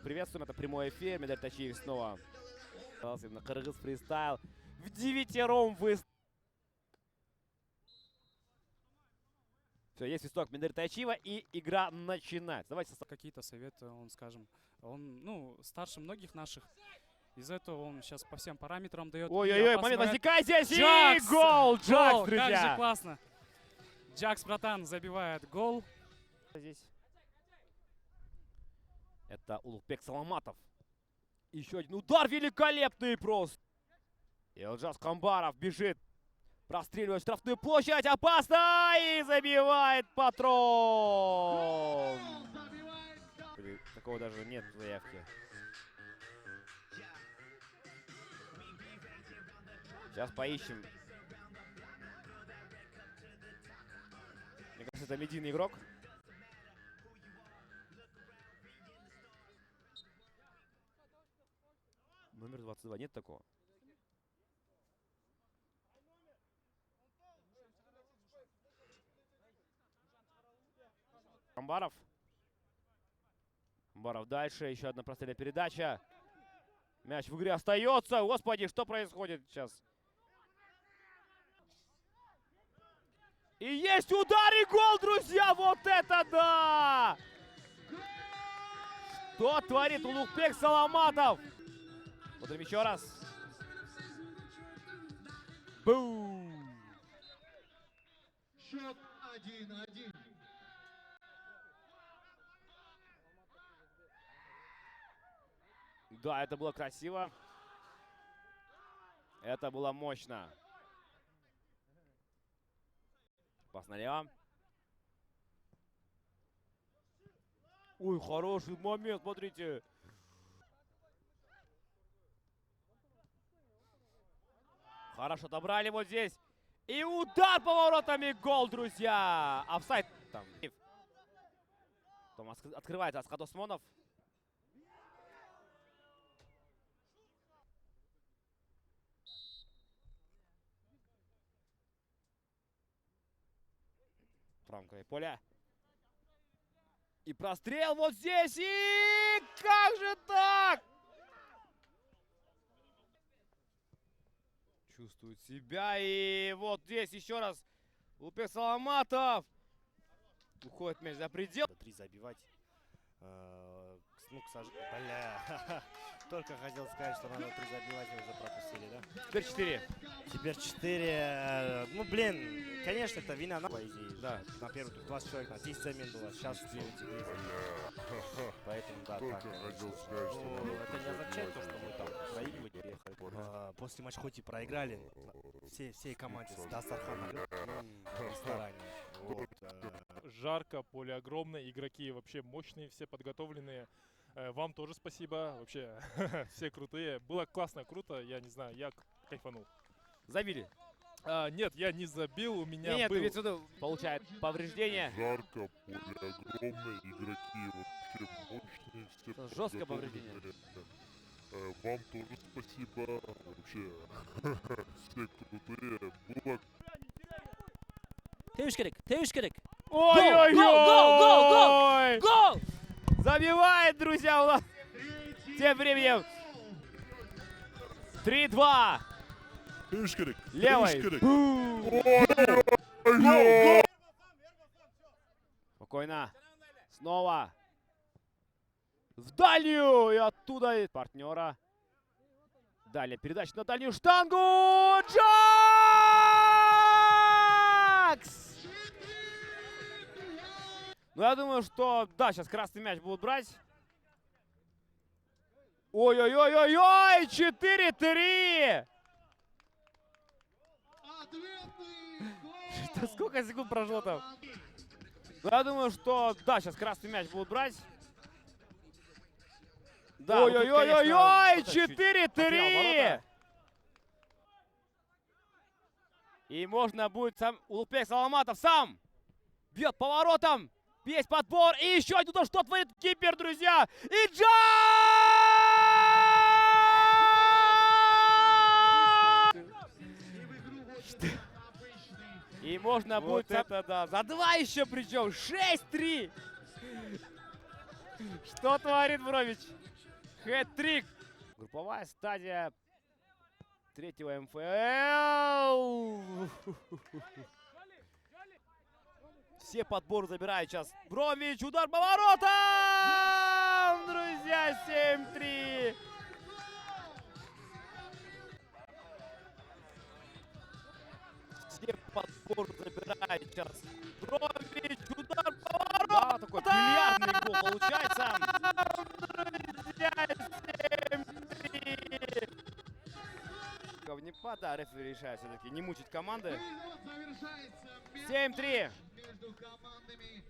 приветствуем, это прямой эфир. Медаль Тачиев снова на Кыргыз фристайл. В девятером выставил. Все, есть свисток Медаль Тачиева, и игра начинается. Давайте какие-то советы, он, скажем, он, ну, старше многих наших. Из-за этого он сейчас по всем параметрам дает. Ой-ой-ой, момент возникает здесь, Джакс! и гол! Джакс, друзья! Как же классно! Джакс, братан, забивает гол. Здесь. Это Улугбек Саламатов. Еще один удар великолепный просто. Эльджаз Камбаров бежит. Простреливает штрафную площадь. Опасно! И забивает Патрон. Такого даже нет в заявке. Сейчас поищем. Мне кажется, это медийный игрок. Номер 22. Нет такого? Камбаров. Камбаров дальше. Еще одна прострельная передача. Мяч в игре остается. Господи, что происходит сейчас? И есть удар и гол, друзья! Вот это да! Что творит Улугбек Саламатов? Смотрим еще раз. Бум! Счет 1-1. Да, это было красиво. Это было мощно. Пас налево. Ой, хороший момент, смотрите. Хорошо отобрали вот здесь. И удар поворотами, гол, друзья. Офсайд там. Потом открывается Асхат Осмонов. В правом крае поля. И прострел вот здесь. И как же так? Чувствует себя. И вот здесь еще раз Улугбек Саламатов. Уходит мяч за предел. 3 забивать. Ну, бля. Только хотел сказать, что надо 3 забивать, и уже пропустили, да? Теперь 4. Теперь 4. Ну, блин, конечно, это вина на, по идее. Да. На первый тут 20 человек, на 10 замен было. Сейчас 9 игры. Поэтому, да, так. Ну, это не означает то, что мы там проигрывать приехали. После матча хоть и проиграли, всей команде с Дастархана в ресторане. Вот. Жарко, поле огромное, игроки вообще мощные, все подготовленные. Вам тоже спасибо, вообще все крутые. Было классно, круто, я не знаю, я кайфанул. Забили. Нет, я не забил, у меня Нет, был... отсюда получает повреждение. Жарко, поле огромное, игроки вообще мощные, все Жесткое повреждение. Вам тоже спасибо, вообще все крутые. Было Tevish керек. Ой-ой-ой! Гол! Забивает, друзья, у нас. Тем временем 3-2. Левой. Спокойно. Снова. В дальнюю. И оттуда партнера. Далее передача на дальнюю штангу. Джакс! Ну, я думаю, что, да, сейчас красный мяч будут брать. Ой-ой-ой-ой-ой! 4-3! Что, сколько секунд прошло там? Ну, я думаю, что, да, сейчас красный мяч будут брать. Да, ой-ой-ой-ой-ой! 4-3! И можно будет сам Улугбек Саламатов сам бьет поворотом. Есть подбор. И еще один удар. Что творит кипер, друзья? И Джакс! И можно Вот будет... это да. За 2 еще причем. 6-3. Что творит Брович? Хэт-трик. Групповая стадия третьего МФЛ. Все подборы забирают сейчас. Брович, удар по воротам! Друзья, 7-3. Все подборы забирают сейчас. Брович, удар по воротам! Да, такой бильярдный гол получается. Друзья, 7-3. Говнепад, да, рефери решает все-таки не мучить команды. 7-3. Между командами